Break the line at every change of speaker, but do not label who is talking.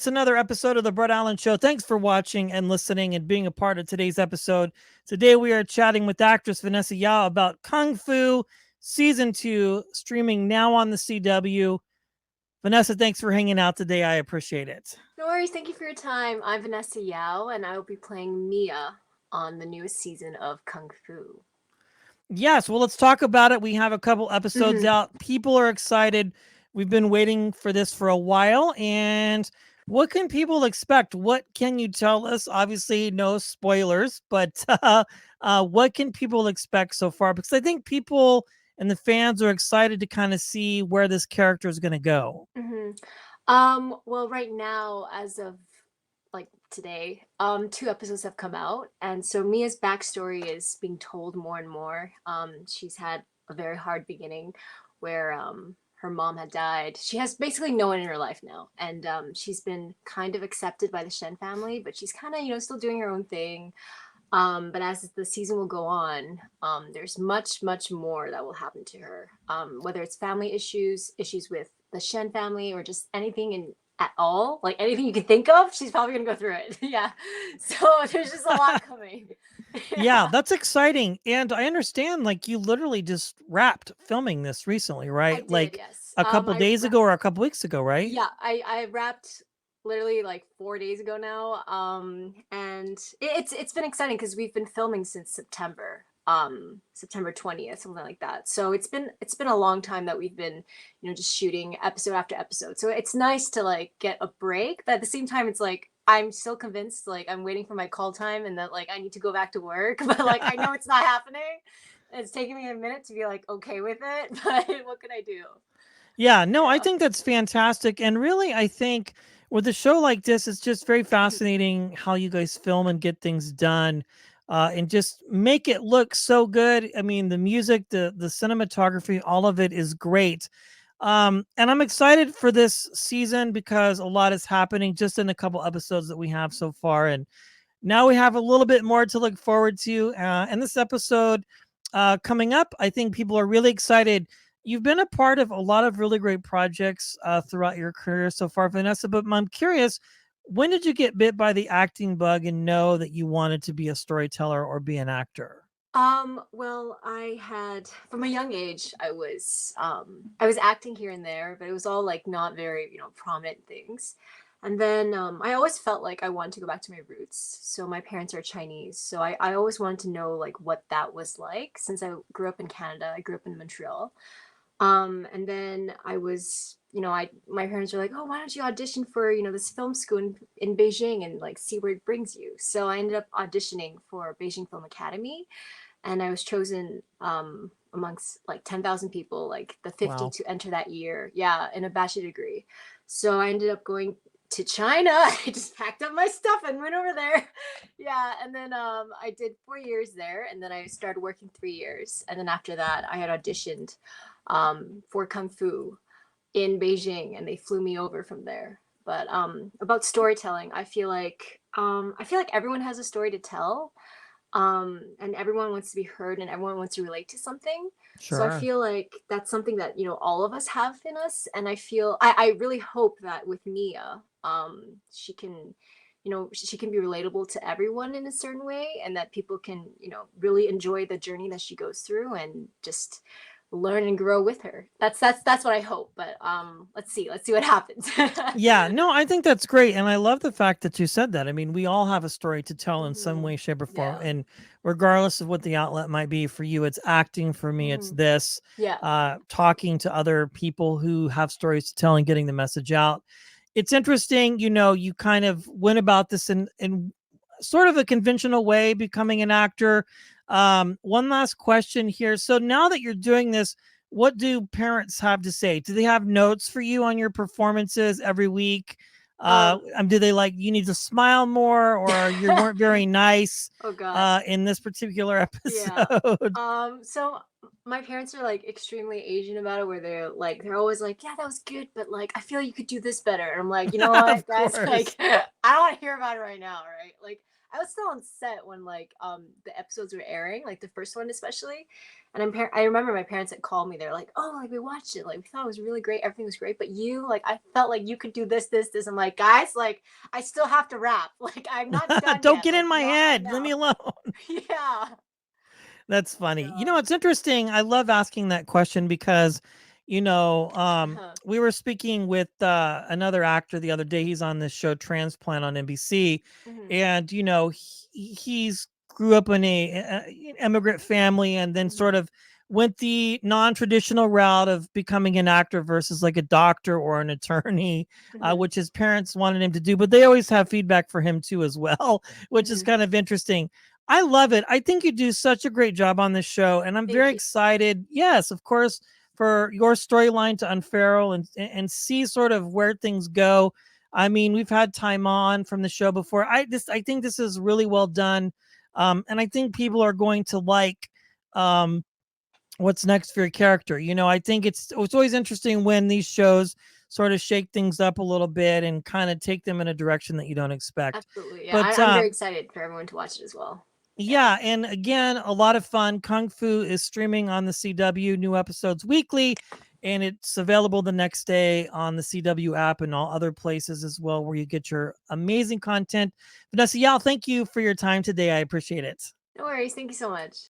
It's another episode of the Brett Allen Show. Thanks for watching and listening and being a part of today's episode. Today we are chatting with actress Vanessa Yao about Kung Fu Season 2, streaming now on the CW. Vanessa, thanks for hanging out today. I appreciate it.
No worries. Thank you for your time. I'm Vanessa Yao, and I will be playing Mia on the newest season of Kung Fu.
Yes, well, let's talk about it. We have a couple episodes out. People are excited. We've been waiting for this for a while. And what can people expect? What can you tell us? Obviously, no spoilers, but what can people expect so far? Because I think people and the fans are excited to kind of see where this character is going to go.
Well, right now, as of like today, 2 episodes have come out, and so Mia's backstory is being told more and more. She's had a very hard beginning where her mom had died. She has basically no one in her life now, and she's been kind of accepted by the Shen family, but she's kind of, still doing her own thing. But as the season will go on, there's much, much more that will happen to her. Whether it's family issues with the Shen family, or just anything at all, like anything you can think of, she's probably gonna go through it. Yeah. So there's just a lot coming.
Yeah, that's exciting. And I understand, like, you literally just wrapped filming this recently,
I
right?
did,
Like
yes.
a couple days ago or a couple weeks ago, right?
Yeah, I wrapped literally like 4 days ago now. And it's been exciting because we've been filming since September 20th, something like that. So it's been a long time that we've been, just shooting episode after episode. So it's nice to like get a break, but at the same time, it's like I'm still convinced, like I'm waiting for my call time and that like I need to go back to work, but like I know it's not happening. It's taking me a minute to be like okay with it, but what can I do?
Yeah, no, I
Yeah.
think that's fantastic. And really, I think with a show like this, it's just very fascinating how you guys film and get things done, and just make it look so good. I mean, the music, the cinematography, all of it is great. And I'm excited for this season because a lot is happening just in a couple episodes that we have so far. And now we have a little bit more to look forward to. And this episode coming up, I think people are really excited. You've been a part of a lot of really great projects throughout your career so far, Vanessa, but I'm curious, when did you get bit by the acting bug and know that you wanted to be a storyteller or be an actor?
Well, I had from a young age, I was acting here and there, but it was all like not very, prominent things. And then I always felt like I wanted to go back to my roots. So my parents are Chinese. So I always wanted to know like what that was like since I grew up in Canada. I grew up in Montreal. And then I was, my parents were like, oh, why don't you audition for, this film school in Beijing and like see where it brings you. So I ended up auditioning for Beijing Film Academy, and I was chosen amongst like 10,000 people, like the 50
Wow.
to enter that year. Yeah, in a bachelor degree. So I ended up going to China. I just packed up my stuff and went over there. Yeah, and then I did 4 years there, and then I started working 3 years, and then after that, I had auditioned for Kung Fu in Beijing, and they flew me over from there. But about storytelling, I feel like everyone has a story to tell, and everyone wants to be heard and everyone wants to relate to something. So I
Sure.
feel like that's something that all of us have in us, and I really hope that with Mia, she can she can be relatable to everyone in a certain way, and that people can really enjoy the journey that she goes through and just learn and grow with her. That's what I hope. But let's see what happens.
Yeah, no, I think that's great. And I love the fact that you said that. I mean, we all have a story to tell in some
Hmm.
way, shape, or form.
Yeah.
And regardless of what the outlet might be for you, it's acting. For me, it's
Hmm.
this,
Yeah.
talking to other people who have stories to tell and getting the message out. It's interesting, you kind of went about this in sort of a conventional way, becoming an actor. One last question here. So now that you're doing this, what do parents have to say? Do they have notes for you on your performances every week?
Um.
Do they like you need to smile more, or you weren't very nice
Oh God.
in this particular
Yeah.
episode?
So my parents are like extremely Asian about it, where they're always like, yeah, that was good, but like I feel you could do this better. And I'm like, you know
Of
what, guys, like
course.
I don't want to hear about it right now, right? Like I was still on set when like the episodes were airing, like the first one especially. And I remember my parents had called me. They're like, "Oh, like we watched it. Like we thought it was really great. Everything was great. But you, like, I felt like you could do this, this, this." I'm like, guys, like I still have to rap. Like I'm not done
Don't
yet.
get in
Like
my
not right
head. Leave me
now.
alone.
Yeah.
That's funny. You know,
So
it's interesting. I love asking that question because,
uh-huh.
we were speaking with another actor the other day. He's on this show Transplant on NBC,
Hmm.
and he's grew up in a immigrant family, and then sort
Hmm.
of went the non-traditional route of becoming an actor versus like a doctor or an attorney,
Hmm.
which his parents wanted him to do. But they always have feedback for him too, as well, which is
Hmm.
kind of interesting. I love it. I think you do such a great job on this show, and I'm very
Thank you.
excited. Yes, of course, for your storyline to unfurl and see sort of where things go. I mean, we've had time on from the show before. I think this is really well done, and I think people are going to like um, what's next for your character. I think it's always interesting when these shows sort of shake things up a little bit and kind of take them in a direction that you don't expect.
Absolutely. Yeah.
But
I'm very excited for everyone to watch it as well. Yeah.
yeah, and again, a lot of fun. Kung Fu is streaming on the CW, new episodes weekly, and it's available the next day on the CW app and all other places as well where you get your amazing content. Vanessa Yao, thank you for your time today. I appreciate it.
No worries. Thank you so much.